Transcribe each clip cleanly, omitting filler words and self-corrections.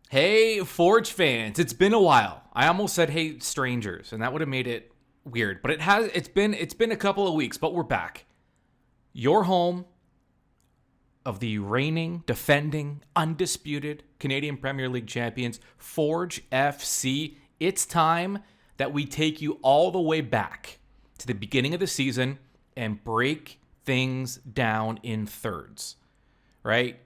Hey, Forge fans! It's been a while. I almost said hey strangers, and that would have made it weird. But it's been a couple of weeks, but we're back. Your home of the reigning, defending, undisputed Canadian Premier League champions, Forge FC. It's time that we take you all the way back to the beginning of the season and break things down in thirds, right?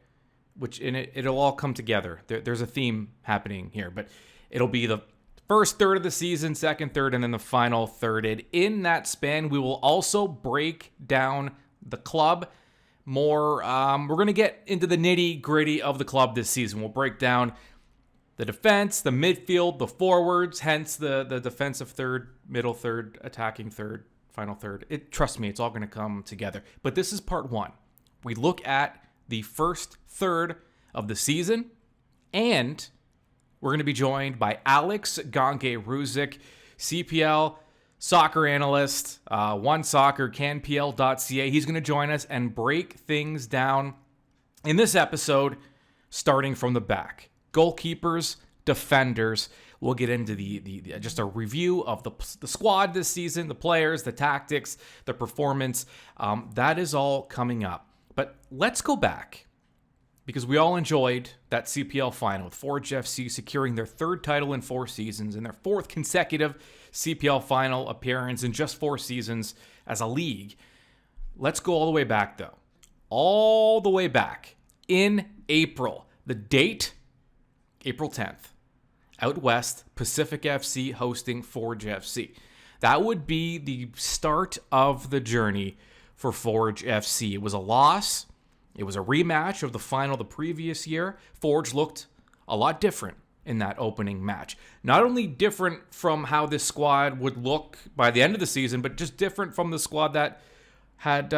Which in it'll all come together. There's a theme happening here, but it'll be the first third of the season, second third, and then the final third. And in that span, we will also break down the club more. We're going to get into the nitty gritty of the club this season. We'll break down the defense, the midfield, the forwards, hence the defensive third, middle third, attacking third, final third. Trust me, it's all going to come together. But this is part one. We look at the first third of the season, and we're going to be joined by Alex Gangué-Ruzic, CPL soccer analyst, One Soccer, canpl.ca. He's going to join us and break things down in this episode, starting from the back. Goalkeepers, defenders. We'll get into the just a review of the squad this season, the players, the tactics, the performance. That is all coming up. But let's go back, because we all enjoyed that CPL final with Forge FC securing their third title in 4 seasons and their fourth consecutive CPL final appearance in just 4 seasons as a league. Let's go all the way back, though. All the way back in April. The date, April 10th. Out west, Pacific FC hosting Forge FC. That would be the start of the journey for Forge FC. It was a loss. It was a rematch of the final the previous year. Forge looked a lot different in that opening match. Not only different from how this squad would look by the end of the season, but just different from the squad that had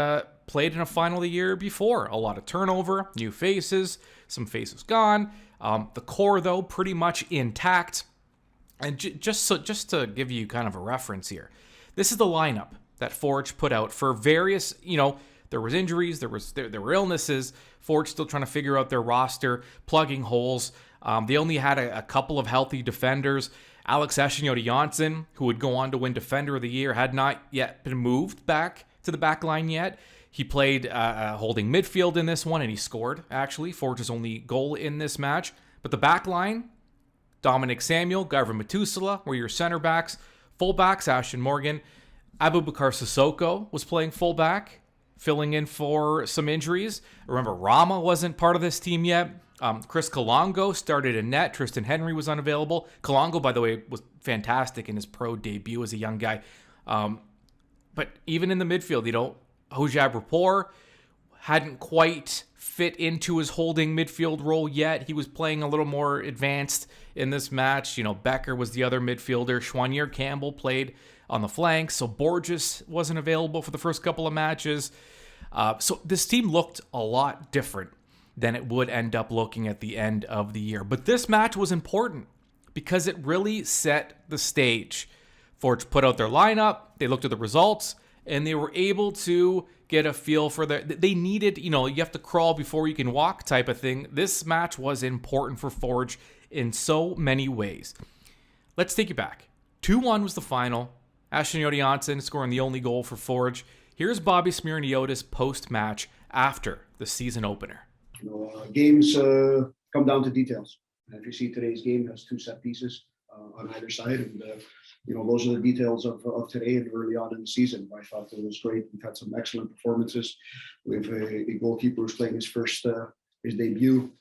played in a final the year before. A lot of turnover, new faces, some faces gone. The core, though, pretty much intact. And just to give you kind of a reference here, this is the lineup that Forge put out for various, there was injuries, there were illnesses. Forge still trying to figure out their roster, plugging holes. They only had a couple of healthy defenders. Alexandre Gangué-Ruzic, who would go on to win Defender of the Year, had not yet been moved back to the back line yet. He played holding midfield in this one, and he scored, actually. Forge's only goal in this match. But the back line, Dominic Samuel, Garvin Matusala were your center backs. Fullbacks, Ashton Morgan. Abubakar Sissoko was playing fullback, filling in for some injuries. Remember, Rama wasn't part of this team yet. Chris Kalongo started in net. Tristan Henry was unavailable. Kalongo, by the way, was fantastic in his pro debut as a young guy. But even in the midfield, Hojab Rapport hadn't quite fit into his holding midfield role yet. He was playing a little more advanced in this match. Becker was the other midfielder. Schwanier Campbell played on the flanks, so Borges wasn't available for the first couple of matches. So this team looked a lot different than it would end up looking at the end of the year. But this match was important because it really set the stage. Forge put out their lineup, they looked at the results, and they were able to get a feel for they needed, you have to crawl before you can walk type of thing. This match was important for Forge in so many ways. Let's take you back. 2-1 was the final. Ashton Gangué-Ruzic scoring the only goal for Forge. Here's Bobby Smirniotis post-match after the season opener. Games come down to details. If you see today's game, it has 2 set pieces on either side, and those are the details of today and early on in the season. I thought it was great. We've had some excellent performances. We have a goalkeeper who's playing his debut.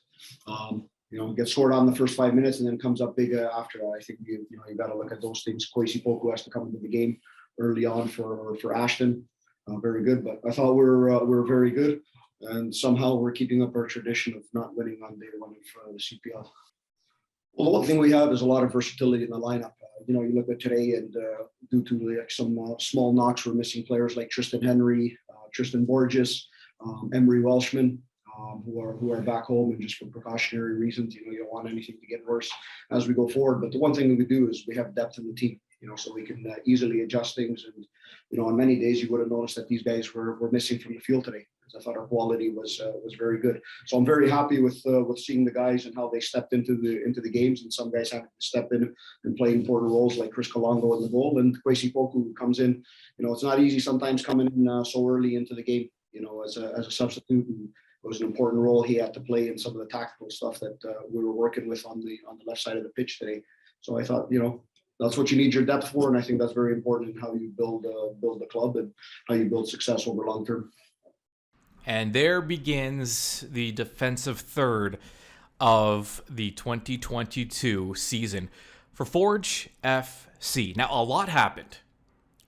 Gets scored on the first 5 minutes and then comes up big after that. I think you got to look at those things. Kwesi Poku has to come into the game early on for Ashton. Very good, but I thought we're very good, and somehow we're keeping up our tradition of not winning on day one of the CPL. Well, the one thing we have is a lot of versatility in the lineup. You look at today, and due to some small knocks, we're missing players like Tristan Henry, Tristan Borges, Emery Welshman, who are back home, and just for precautionary reasons, you don't want anything to get worse as we go forward. But the one thing that we do is we have depth in the team, so we can easily adjust things. And on many days you would have noticed that these guys were missing from the field today. because I thought our quality was very good. So I'm very happy with seeing the guys and how they stepped into the games, and some guys having to step in and play important roles like Chris Kalongo in the goal, and Kwesi Poku, who comes in. It's not easy sometimes coming in so early into the game, as a substitute. And it was an important role he had to play in some of the tactical stuff that we were working with on the left side of the pitch today. So I thought, that's what you need your depth for, and I think that's very important in how you build the club and how you build success over long term. And there begins the defensive third of the 2022 season for Forge FC. Now, a lot happened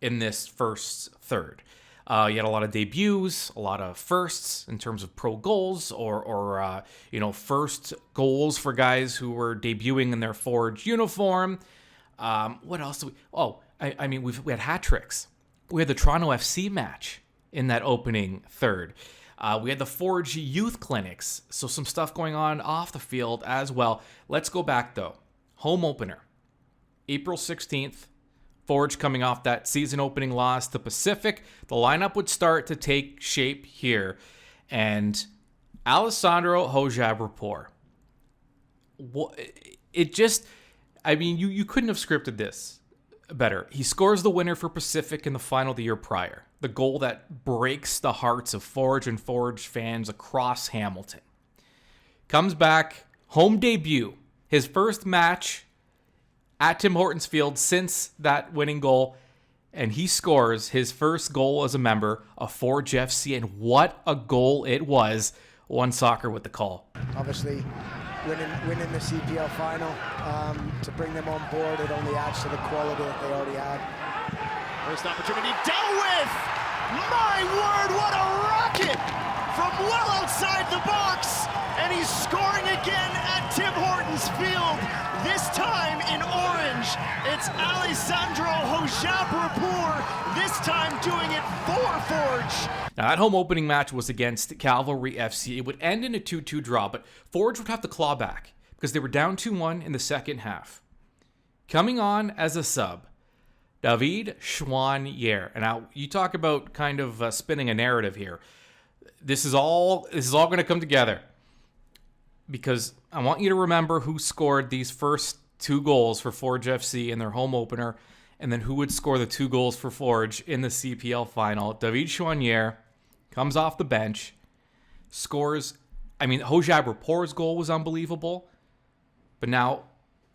in this first third. You had a lot of debuts, a lot of firsts in terms of pro goals or first goals for guys who were debuting in their Forge uniform. What else do we... we had hat tricks. We had the Toronto FC match in that opening third. We had the Forge youth clinics. So some stuff going on off the field as well. Let's go back, though. Home opener. April 16th. Forge coming off that season opening loss to Pacific. The lineup would start to take shape here. And Alessandre Gangué-Ruzic. You couldn't have scripted this better. He scores the winner for Pacific in the final the year prior. The goal that breaks the hearts of Forge and Forge fans across Hamilton. Comes back, home debut. His first match at Tim Hortons Field since that winning goal. And he scores his first goal as a member of Forge FC. And what a goal it was. One Soccer with the call. Obviously, winning the CPL final, to bring them on board, it only adds to the quality that they already had. First opportunity dealt with! My word, what a rocket! From well outside the box, and he's scoring again at Tim Hortons Field, this time in orange. It's Alexandre Gangué-Ruzic, this time doing it for Forge. Now, that home opening match was against Cavalry FC. It would end in a 2-2 draw, but Forge would have to claw back because they were down 2-1 in the second half. Coming on as a sub, David Chouanier. And now, you talk about kind of spinning a narrative here. This is all going to come together because I want you to remember who scored these first two goals for Forge FC in their home opener, and then who would score the two goals for Forge in the CPL final. David Chouanier comes off the bench, scores. Gangué-Ruzi's goal was unbelievable. But now,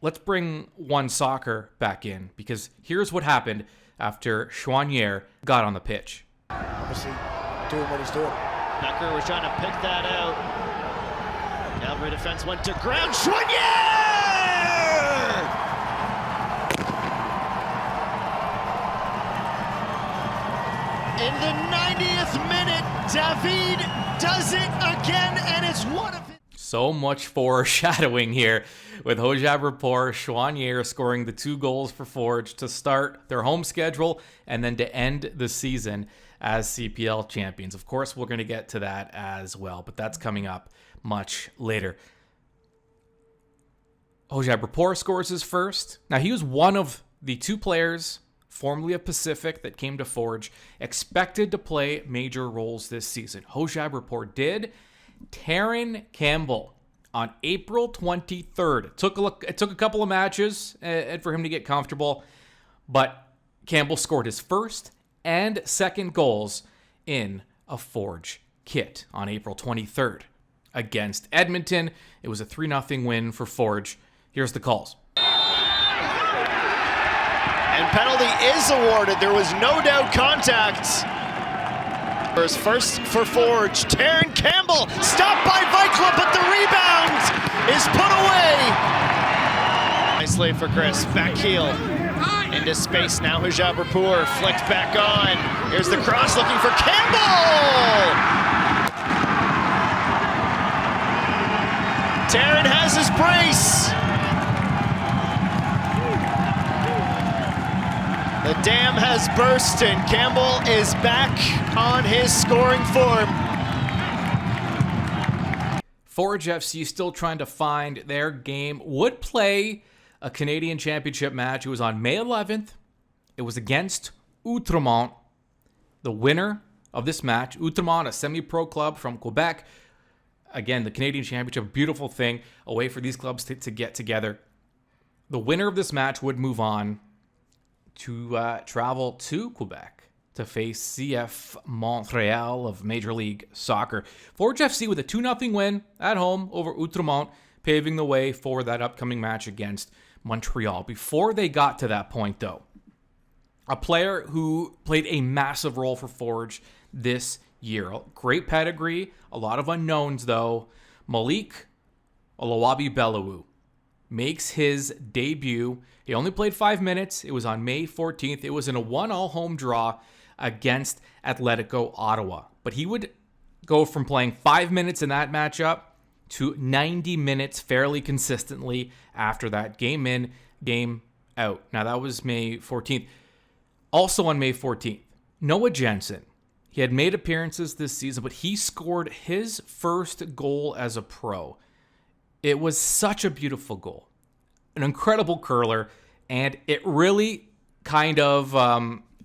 let's bring One Soccer back in, because here's what happened after Chouanier got on the pitch. Obviously, doing what he's doing. Becker was trying to pick that out. Cavalry defense went to ground. Chouanier! In the 90th minute, David does it again, and it's one of his... So much foreshadowing here with Gangué-Ruzic, Chouanier scoring the two goals for Forge to start their home schedule and then to end the season as CPL champions. Of course, we're going to get to that as well, but that's coming up much later. Gangué-Ruzic scores his first. Now, he was one of the two players formerly of Pacific that came to Forge, expected to play major roles this season. Gangué-Ruzic did. Taryn Campbell on April 23rd. It took a couple of matches for him to get comfortable, but Campbell scored his first and second goals in a Forge kit on April 23rd against Edmonton. It was a 3-0 win for Forge. Here's the calls. And penalty is awarded. There was no doubt contact. First for Forge, Taryn Campbell, stopped by Vikla, but the rebound is put away. Nicely for Chris, back heel, into space now. Gangué-Ruzic flicked back on. Here's the cross looking for Campbell. Taryn has his brace. The dam has burst and Campbell is back on his scoring form. Forge FC still trying to find their game. Would play a Canadian Championship match. It was on May 11th. It was against Outremont. The winner of this match. Outremont, a semi-pro club from Quebec. Again, the Canadian Championship, a beautiful thing, a way for these clubs to get together. The winner of this match would move on to travel to Quebec to face CF Montreal of Major League Soccer. Forge FC with a 2-0 win at home over Outremont, paving the way for that upcoming match against Montreal. Before they got to that point, though, a player who played a massive role for Forge this year. Great pedigree, a lot of unknowns, though. Malik Olawabi Bellewu makes his debut. He only played 5 minutes. It was on May 14th. It was in a 1-all home draw against Atletico Ottawa. But he would go from playing 5 minutes in that matchup to 90 minutes fairly consistently after that, game in, game out. Now, that was May 14th. Also on May 14th, Noah Jensen. He had made appearances this season, but he scored his first goal as a pro. It was such a beautiful goal, an incredible curler, and it really kind of,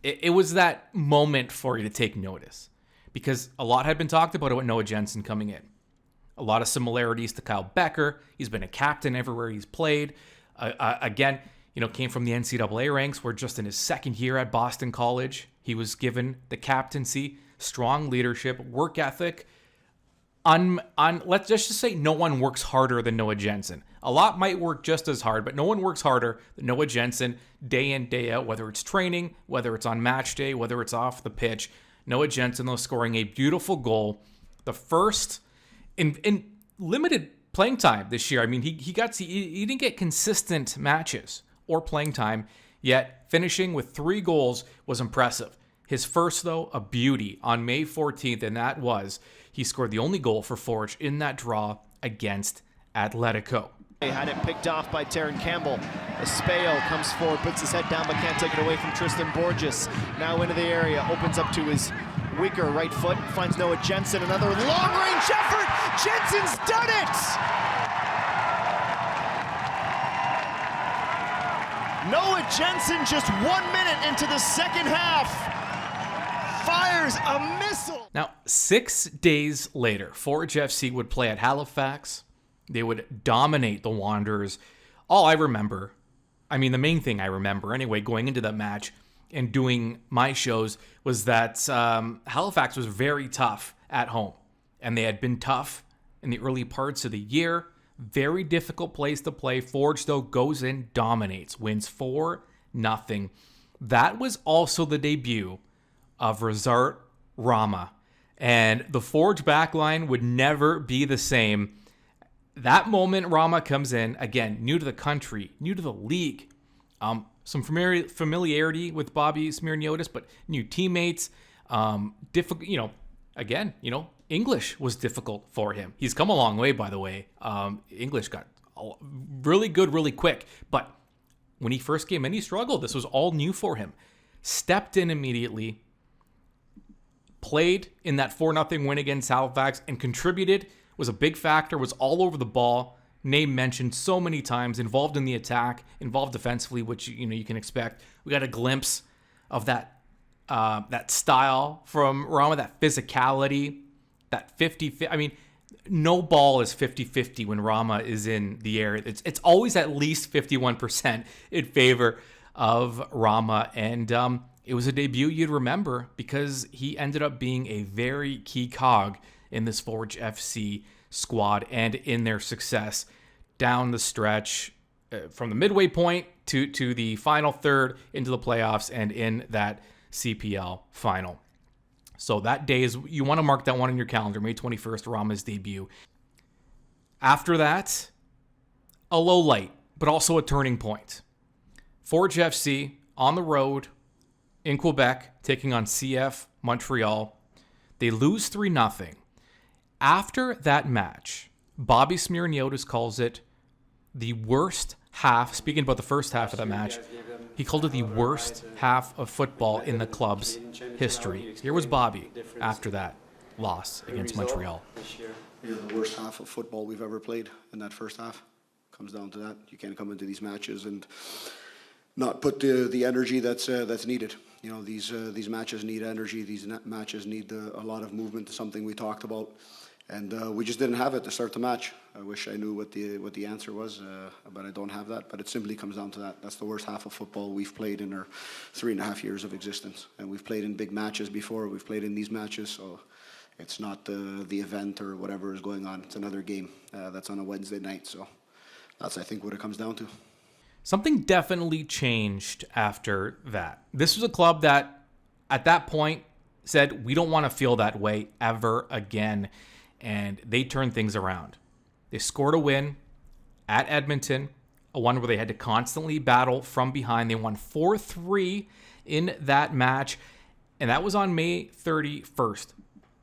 it was that moment for you to take notice, because a lot had been talked about Noah Jensen coming in. A lot of similarities to Kyle Becker. He's been a captain everywhere he's played. Again, came from the NCAA ranks, where just in his second year at Boston College, he was given the captaincy, strong leadership, work ethic. Let's just say no one works harder than Noah Jensen. A lot might work just as hard, but no one works harder than Noah Jensen day in, day out, whether it's training, whether it's on match day, whether it's off the pitch. Noah Jensen, though, scoring a beautiful goal. The first in limited playing time this year. I mean, he didn't get consistent matches or playing time, yet finishing with 3 goals was impressive. His first, though, a beauty on May 14th, and that was he scored the only goal for Forge in that draw against Atletico. They had it picked off by Taron Campbell. Espejo comes forward, puts his head down, but can't take it away from Tristan Borges. Now into the area, opens up to his weaker right foot, finds Noah Jensen, another long-range effort! Jensen's done it! Noah Jensen, just 1 minute into the second half, fires a missile. Now, 6 days later, Forge FC would play at Halifax. They would dominate the Wanderers. All I remember, the main thing I remember anyway, going into that match and doing my shows, was that Halifax was very tough at home. And they had been tough in the early parts of the year. Very difficult place to play. Forge, though, goes in, dominates, wins 4-0. That was also the debut of Razart Rama. And the Forge backline would never be the same. That moment, Rama comes in, again, new to the country, new to the league. Some familiarity with Bobby Smirniotis, but new teammates. Difficult, English was difficult for him. He's come a long way, by the way. English got really good really quick. But when he first came in, he struggled. This was all new for him. Stepped in immediately, played in that 4-0 win against Halifax, and contributed, was a big factor, was all over the ball. Name mentioned so many times, involved in the attack, involved defensively, which you can expect. We got a glimpse of that style from Rama, that physicality, that 50-50. No ball is 50-50 when Rama is in the air. It's always at least 51% in favor of Rama, and it was a debut you'd remember because he ended up being a very key cog in this Forge FC squad and in their success down the stretch from the midway point to the final third into the playoffs and in that CPL final. So that day you want to mark that one in your calendar, May 21st, Rama's debut. After that, a low light, but also a turning point. Forge FC on the road in Quebec, taking on CF Montreal. They lose 3-0. After that match, Bobby Smirniotis calls it the worst half. Speaking about the first half of that match, he called it the worst half of football in the club's history. Here was Bobby after that loss against Montreal. The worst half of football we've ever played in that first half. Comes down to that. You can't come into these matches and not put the energy that's needed. these matches need energy. These matches need a lot of movement. Something we talked about, and we just didn't have it to start the match. I wish I knew what the answer was, but I don't have that. But it simply comes down to that. That's the worst half of football we've played in our 3.5 years of existence, and we've played in big matches before. We've played in these matches, so it's not the event or whatever is going on. It's another game that's on a Wednesday night. So that's, I think, what it comes down to. Something definitely changed after that. This was a club that, at that point, said, we don't want to feel that way ever again. And they turned things around. They scored a win at Edmonton, a one where they had to constantly battle from behind. They won 4-3 in that match, and that was on May 31st.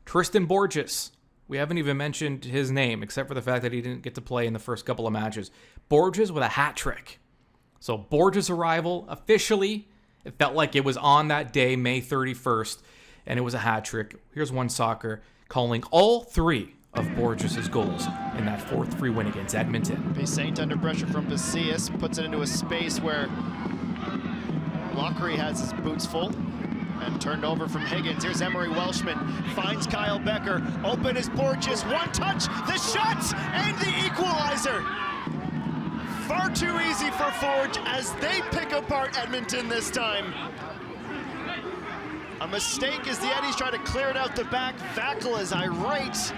Tristan Borges, we haven't even mentioned his name, except for the fact that he didn't get to play in the first couple of matches. Borges with a hat trick. So Borges' arrival, officially, it felt like it was on that day, May 31st, and it was a hat trick. Here's One Soccer calling all 3 of Borges' goals in that 4-3 win against Edmonton. Saint under pressure from Pasillas, puts it into a space where Lockery has his boots full and turned over from Higgins. Here's Emery Welshman, finds Kyle Becker, open is Borges, one touch, the shot, and the equalizer. Far too easy for Forge as they pick apart Edmonton this time. A mistake as the Eddies try to clear it out the back. Vackel is irate.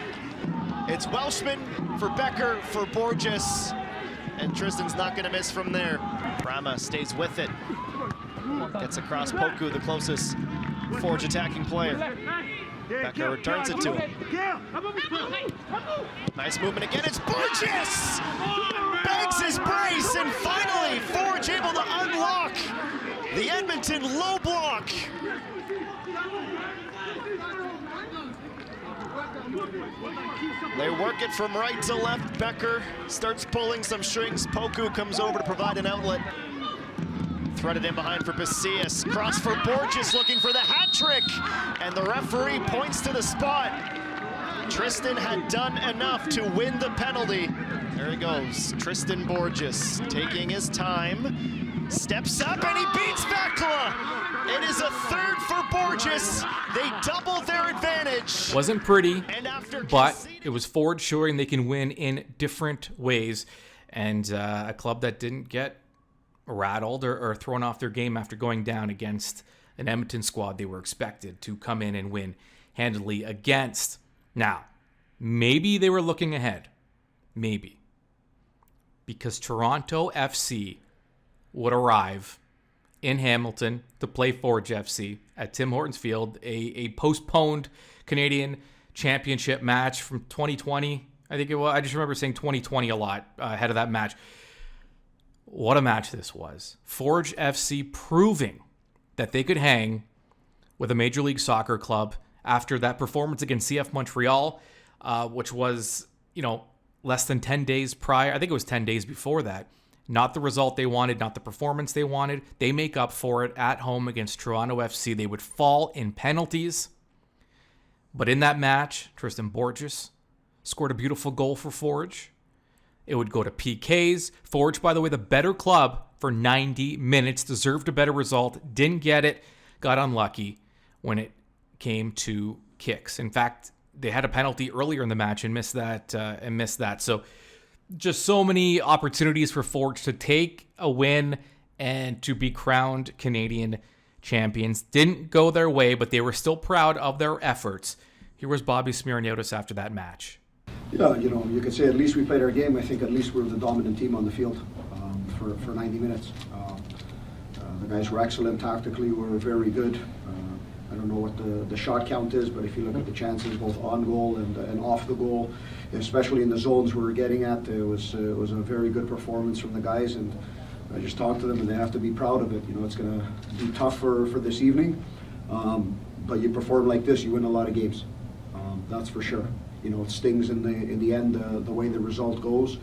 It's Welshman for Becker for Borges, and Tristan's not going to miss from there. Brama stays with it. Gets across Poku, the closest Forge attacking player. Becker returns it to him. Nice movement again, it's Borges! Banks his brace, and finally Forge able to unlock the Edmonton low block. They work it from right to left. Becker starts pulling some strings. Poku comes over to provide an outlet. Threaded in behind for Pasillas. Cross for Borges looking for the hat trick. And the referee points to the spot. Tristan had done enough to win the penalty. There he goes. Tristan Borges taking his time. Steps up and he beats Vacla. It is a third for Borges. They double their advantage. Wasn't pretty, but it was Forge showing they can win in different ways. And a club that didn't get rattled or thrown off their game after going down against an Edmonton squad they were expected to come in and win handily against. Now, maybe they were looking ahead. Maybe. Because Toronto FC would arrive in Hamilton to play Forge FC at Tim Hortons Field, a postponed Canadian Championship match from 2020. I think it was. I just remember saying 2020 a lot ahead of that match. What a match this was. Forge FC proving that they could hang with a Major League Soccer club after that performance against CF Montreal, which was, less than 10 days prior. I think it was 10 days before that. Not the result they wanted, not the performance they wanted. They make up for it at home against Toronto FC. They would fall in penalties. But in that match, Tristan Borges scored a beautiful goal for Forge. It would go to PKs. Forge, by the way, the better club for 90 minutes. Deserved a better result. Didn't get it. Got unlucky when it came to kicks. In fact, they had a penalty earlier in the match and missed that. So just so many opportunities for Forge to take a win and to be crowned Canadian champions. Didn't go their way, but they were still proud of their efforts. Here was Bobby Smirniotis after that match. Yeah, you could say at least we played our game. I think at least we were the dominant team on the field for 90 minutes. The guys were excellent tactically. We were very good. I don't know what the shot count is, but if you look at the chances both on goal and off the goal, especially in the zones we were getting at, it was a very good performance from the guys, and I just talked to them and they have to be proud of it. It's going to be tough for this evening, but you perform like this, you win a lot of games. That's for sure. It stings in the end the way the result goes,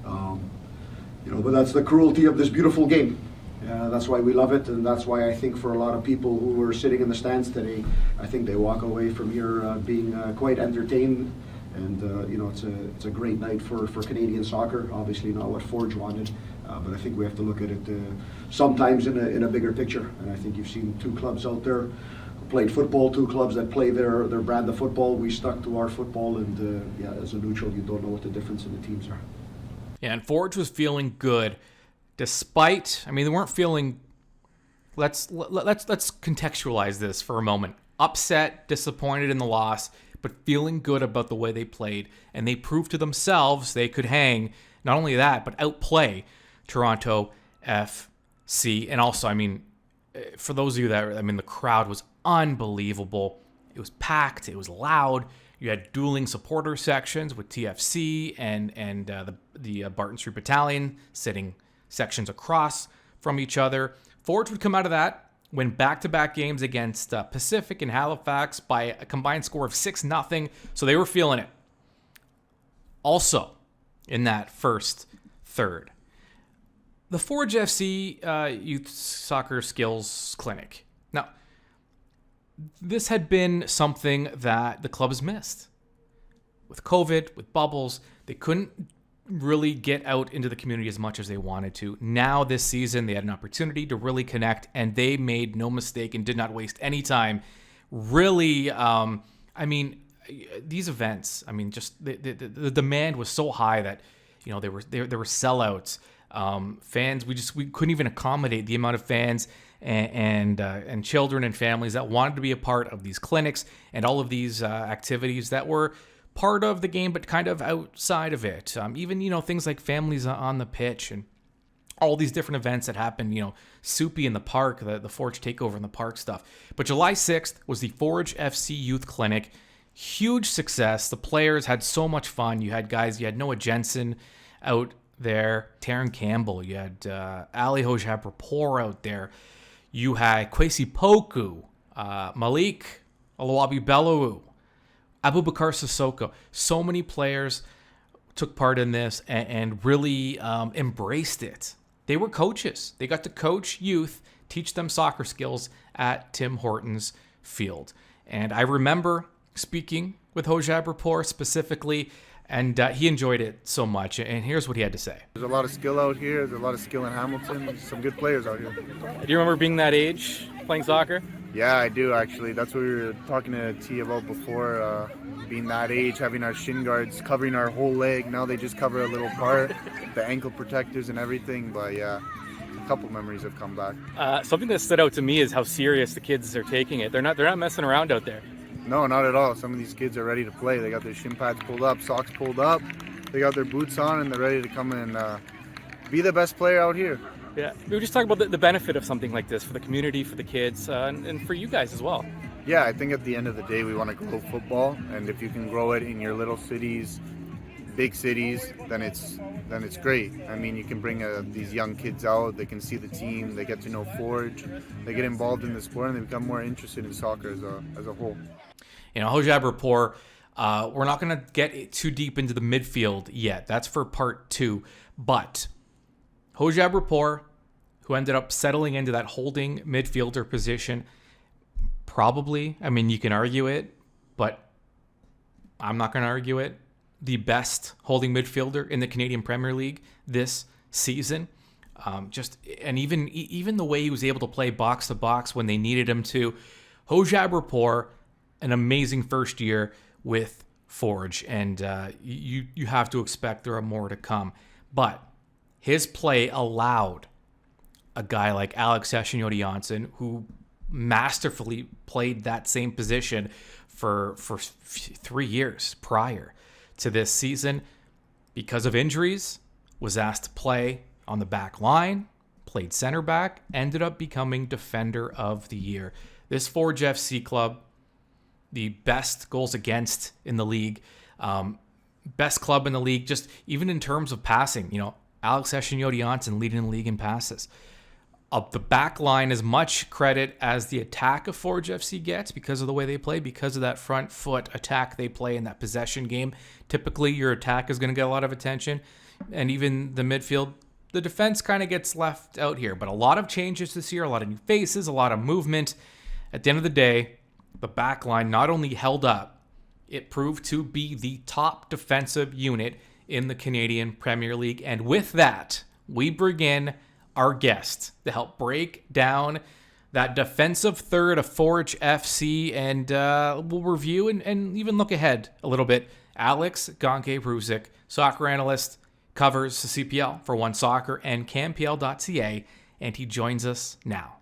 but that's the cruelty of this beautiful game. That's why we love it, and that's why I think for a lot of people who were sitting in the stands today, I think they walk away from here being quite entertained And it's a great night for Canadian soccer. Obviously not what Forge wanted, but I think we have to look at it sometimes in a bigger picture. And I think you've seen two clubs out there who played football, two clubs that play their brand of football. We stuck to our football, and as a neutral, you don't know what the difference in the teams are. Yeah, and Forge was feeling good, despite. I mean, they weren't feeling. Let's contextualize this for a moment. Upset, disappointed in the loss, but feeling good about the way they played. And they proved to themselves they could hang, not only that, but outplay Toronto FC. And also, I mean, for those of you the crowd was unbelievable. It was packed. It was loud. You had dueling supporter sections with TFC and the Barton Street Battalion sitting sections across from each other. Forge would come out of that, win back-to-back games against Pacific and Halifax by a combined score of 6-0, so they were feeling it. Also, in that first third, the Forge FC Youth Soccer Skills Clinic. Now, this had been something that the clubs missed. With COVID, with bubbles, they couldn't really get out into the community as much as they wanted to. Now this season, they had an opportunity to really connect, and they made no mistake and did not waste any time. Really, these events, just the demand was so high that, there were sellouts. Fans, we couldn't even accommodate the amount of fans and children and families that wanted to be a part of these clinics and all of these activities that were part of the game, but kind of outside of it. Even, things like families on the pitch and all these different events that happened, Soupy in the park, the Forge takeover in the park stuff. But July 6th was the Forge FC Youth Clinic. Huge success. The players had so much fun. You had Noah Jensen out there, Taryn Campbell. You had Ali Hojab-Rapport out there. You had Kwesi Poku, Malik Oluwabi-Bellewu, Abubakar Sissoko. So many players took part in this and really embraced it. They were coaches. They got to coach youth, teach them soccer skills at Tim Hortons Field. And I remember speaking with Hojab-Rapport specifically, and he enjoyed it so much. And here's what he had to say. There's a lot of skill out here. There's a lot of skill in Hamilton. There's some good players out here. Do you remember being that age, playing soccer? Yeah, I do actually. That's what we were talking to T about before. Being that age, having our shin guards covering our whole leg. Now they just cover a little part, the ankle protectors and everything. But yeah, a couple memories have come back. Something that stood out to me is how serious the kids are taking it. They're not messing around out there. No, not at all. Some of these kids are ready to play. They got their shin pads pulled up, socks pulled up. They got their boots on, and they're ready to come and be the best player out here. Yeah, we were just talking about the benefit of something like this for the community, for the kids, and for you guys as well. Yeah, I think at the end of the day, we want to grow football, and if you can grow it in your little cities, big cities, then it's great. I mean, you can bring these young kids out, they can see the team, they get to know Forge, they get involved in the sport, and they become more interested in soccer as a whole. Hojab-Rapport, we're not going to get too deep into the midfield yet. That's for part 2. But Hojab-Rapport, who ended up settling into that holding midfielder position, probably, you can argue it, but I'm not going to argue it, the best holding midfielder in the Canadian Premier League this season. Even the way he was able to play box to box when they needed him to. Hojab-Rapport, an amazing first year with Forge, and you have to expect there are more to come. But his play allowed a guy like Alex Session-Yodi-Janssen, who masterfully played that same position for 3 years prior to this season, because of injuries, was asked to play on the back line, played center back, ended up becoming defender of the year. This Forge FC club, the best goals against in the league, best club in the league, just even in terms of passing. Alex Session-Yodi-Janssen leading the league in passes. The back line, as much credit as the attack of Forge FC gets because of the way they play, because of that front foot attack they play in that possession game. Typically, your attack is going to get a lot of attention, and even the midfield, the defense kind of gets left out here. But a lot of changes this year, a lot of new faces, a lot of movement. At the end of the day, the back line not only held up It proved to be the top defensive unit in the Canadian Premier League. And with that, we bring in our guest to help break down that defensive third of Forge FC, and we'll review and even look ahead a little bit. Alex Gangué-Ruzic, soccer analyst, covers the CPL for One Soccer and CanPL.ca, and he joins us now.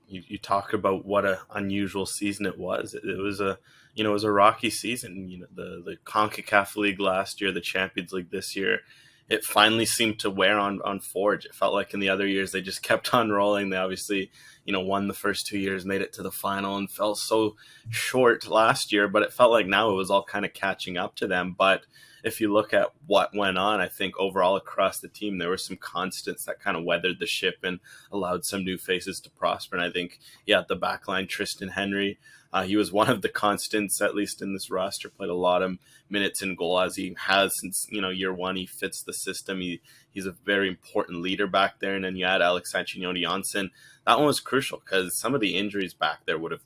You talk about what an unusual season it was. It was a rocky season. The CONCACAF League last year, the Champions League this year. It finally seemed to wear on Forge. It felt like in the other years they just kept on rolling. They obviously, won the first 2 years, made it to the final, and fell so short last year. But it felt like now it was all kind of catching up to them. But if you look at what went on, I think overall across the team, there were some constants that kind of weathered the ship and allowed some new faces to prosper. And I think, the backline, Tristan Henry, he was one of the constants, at least in this roster, played a lot of minutes in goal as he has since, year one. He fits the system. He's a very important leader back there. And then you add Alexandre Gangué-Ruzic. That one was crucial because some of the injuries back there would have,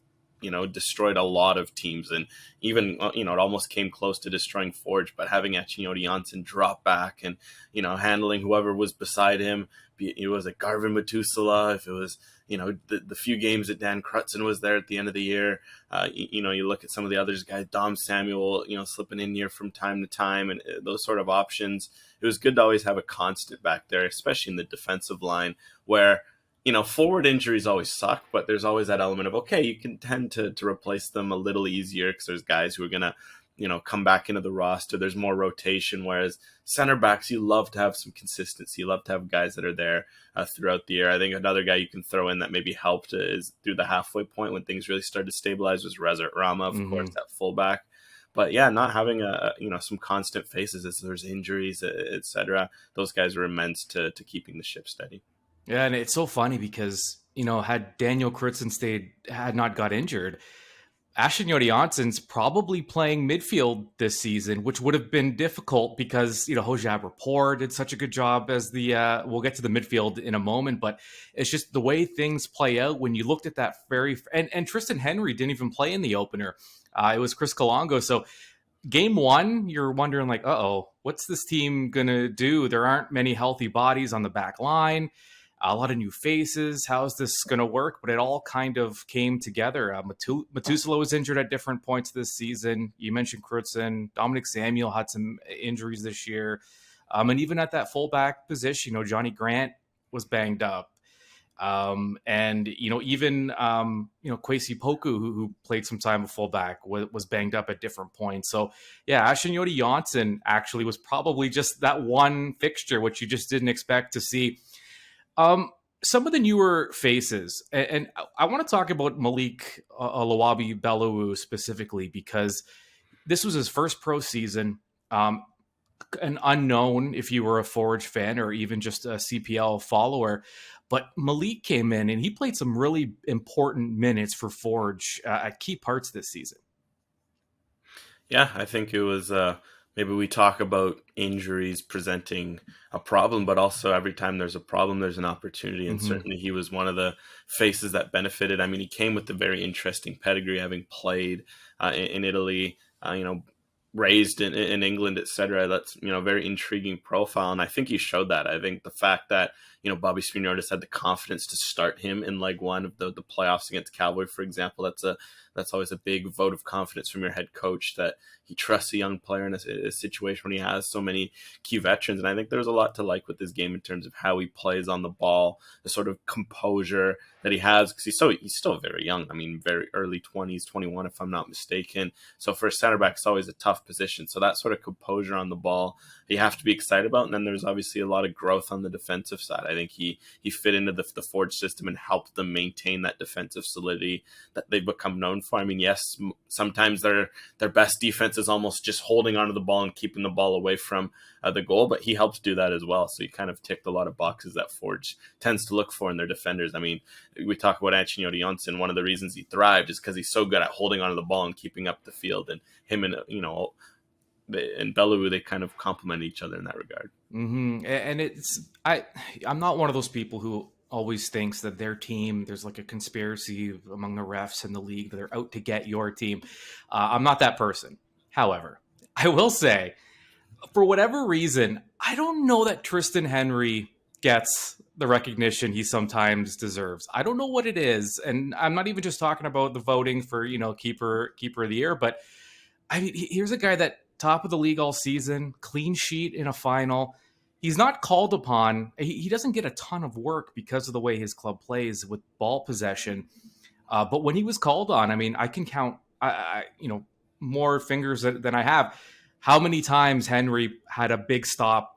destroyed a lot of teams. And even, it almost came close to destroying Forge, but having Gangué-Ruzic drop back and, handling whoever was beside him, it was a Garvin Methuselah, if it was, the few games that Dan Crutzen was there at the end of the year. You look at some of the others guys, Dom Samuel, slipping in here from time to time, and those sort of options. It was good to always have a constant back there, especially in the defensive line where, forward injuries always suck, but there's always that element of, okay, you can tend to replace them a little easier because there's guys who are going to, come back into the roster. There's more rotation, whereas center backs, you love to have some consistency. You love to have guys that are there throughout the year. I think another guy you can throw in that maybe helped is through the halfway point when things really started to stabilize was Rezert Rama, of course, that fullback. But not having some constant faces as there's injuries, etc. Those guys were immense to keeping the ship steady. Yeah, and it's so funny because, had Daniel Crutzen had not got injured, Gangué-Ruzic probably playing midfield this season, which would have been difficult because, Hojab Rapport did such a good job as we'll get to the midfield in a moment, but it's just the way things play out when you looked at that and Tristan Henry didn't even play in the opener. It was Chris Kalongo. So game one, you're wondering like, what's this team going to do? There aren't many healthy bodies on the back line. A lot of new faces. How is this going to work? But it all kind of came together. Methuselah was injured at different points this season. You mentioned Crutzen. Dominic Samuel had some injuries this year. And even at that fullback position, Johnny Grant was banged up. And, even, Kwesi Poku, who played some time at fullback, was banged up at different points. So, Gangué-Ruzic actually was probably just that one fixture, which you just didn't expect to see. Some of the newer faces, and I want to talk about Malik Alawabi Bellewu specifically because this was his first pro season, an unknown if you were a Forge fan or even just a CPL follower. But Malik came in and he played some really important minutes for Forge at key parts this season. Yeah, I think it was maybe we talk about injuries presenting a problem, but also every time there's a problem, there's an opportunity. And certainly he was one of the faces that benefited. I mean, he came with a very interesting pedigree, having played in Italy, raised in England, etc. That's, very intriguing profile. And I think he showed that. I think the fact that, Bobby Spiniotis had the confidence to start him in leg one of the playoffs against Cowboy, for example, that's always a big vote of confidence from your head coach that he trusts a young player in a situation when he has so many key veterans. And I think there's a lot to like with this game in terms of how he plays on the ball, the sort of composure that he has, because he's still very young. I mean, very early 20s, 21, if I'm not mistaken. So for a center back, it's always a tough position. So that sort of composure on the ball, you have to be excited about. And then there's obviously a lot of growth on the defensive side. I think he fit into the Forge system and helped them maintain that defensive solidity that they've become known for. I mean, yes, sometimes their best defense is almost just holding onto the ball and keeping the ball away from the goal, but he helps do that as well. So he kind of ticked a lot of boxes that Forge tends to look for in their defenders. I mean, we talk about Gangué-Ruzic. One of the reasons he thrived is because he's so good at holding onto the ball and keeping up the field. And him and and Bellewu, they kind of complement each other in that regard. Mm-hmm. And I'm not one of those people who always thinks that their team, there's like a conspiracy among the refs and the league that they're out to get your team. I'm not that person. However, I will say, for whatever reason, I don't know that Tristan Henry gets the recognition he sometimes deserves. I don't know what it is, and I'm not even just talking about the voting for, keeper of the year, but I mean, here's a guy that top of the league all season, clean sheet in a final. He's not called upon. He doesn't get a ton of work because of the way his club plays with ball possession. But when he was called on, I mean, I can count, more fingers than I have. How many times Henry had a big stop,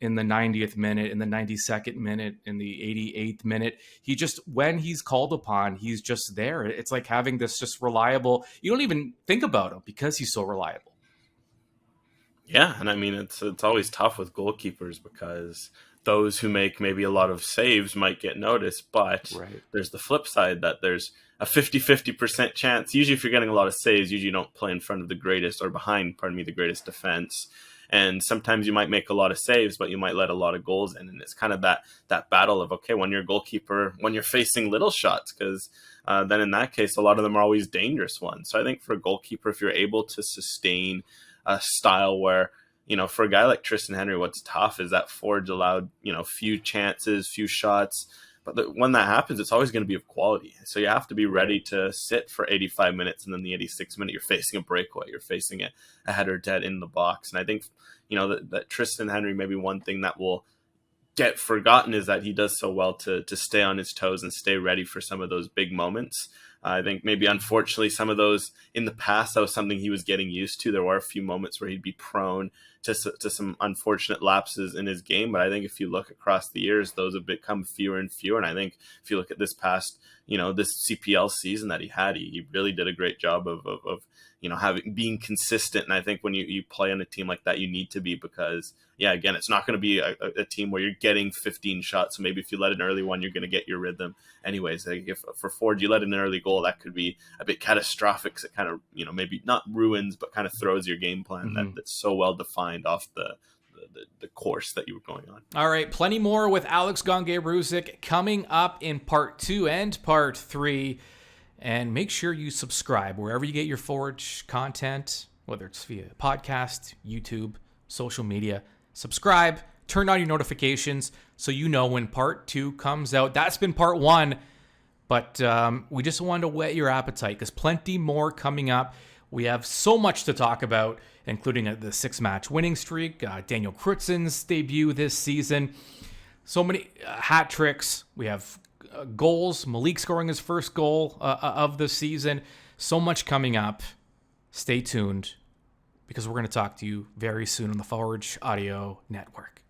in the 90th minute, in the 92nd minute, in the 88th minute. When he's called upon, he's just there. It's like having this just reliable, you don't even think about him because he's so reliable. Yeah, and I mean, it's always tough with goalkeepers because those who make maybe a lot of saves might get noticed, but there's the flip side that there's a 50% chance. Usually if you're getting a lot of saves, usually you don't play in front of the greatest or behind, the greatest defense. And sometimes you might make a lot of saves, but you might let a lot of goals in. And it's kind of that battle of, okay, when you're a goalkeeper, when you're facing little shots, because then in that case, a lot of them are always dangerous ones. So I think for a goalkeeper, if you're able to sustain a style where, for a guy like Tristan Henry, what's tough is that Forge allowed, few chances, few shots. But when that happens, it's always going to be of quality. So you have to be ready to sit for 85 minutes, and then the 86th minute, you're facing a breakaway. You're facing a header dead in the box. And I think, that Tristan Henry, maybe one thing that will get forgotten is that he does so well to stay on his toes and stay ready for some of those big moments. I think maybe unfortunately some of those in the past, that was something he was getting used to. There were a few moments where he'd be prone to some unfortunate lapses in his game. But I think if you look across the years, those have become fewer and fewer. And I think if you look at this past, this CPL season that he had, he really did a great job of being consistent. And I think when you play on a team like that, you need to be, because again, it's not going to be a team where you're getting 15 shots. So maybe if you let an early one, you're going to get your rhythm anyways. Like if for Ford, you let an early goal, that could be a bit catastrophic. So it kind of, maybe not ruins, but kind of throws your game plan that's so well defined off the course that you were going on. All right, plenty more with Alex Gangué-Ruzic coming up in part 2 and part 3. And make sure you subscribe wherever you get your Forge content, whether it's via podcast, YouTube, social media. Subscribe, turn on your notifications so you know when part 2 comes out. That's been part 1, but we just wanted to whet your appetite because plenty more coming up. We have so much to talk about, including the 6-match winning streak, Daniel Krutzen's debut this season, so many hat tricks. We have goals, Malik scoring his first goal of the season. So much coming up. Stay tuned, because we're going to talk to you very soon on the Forge Audio Network.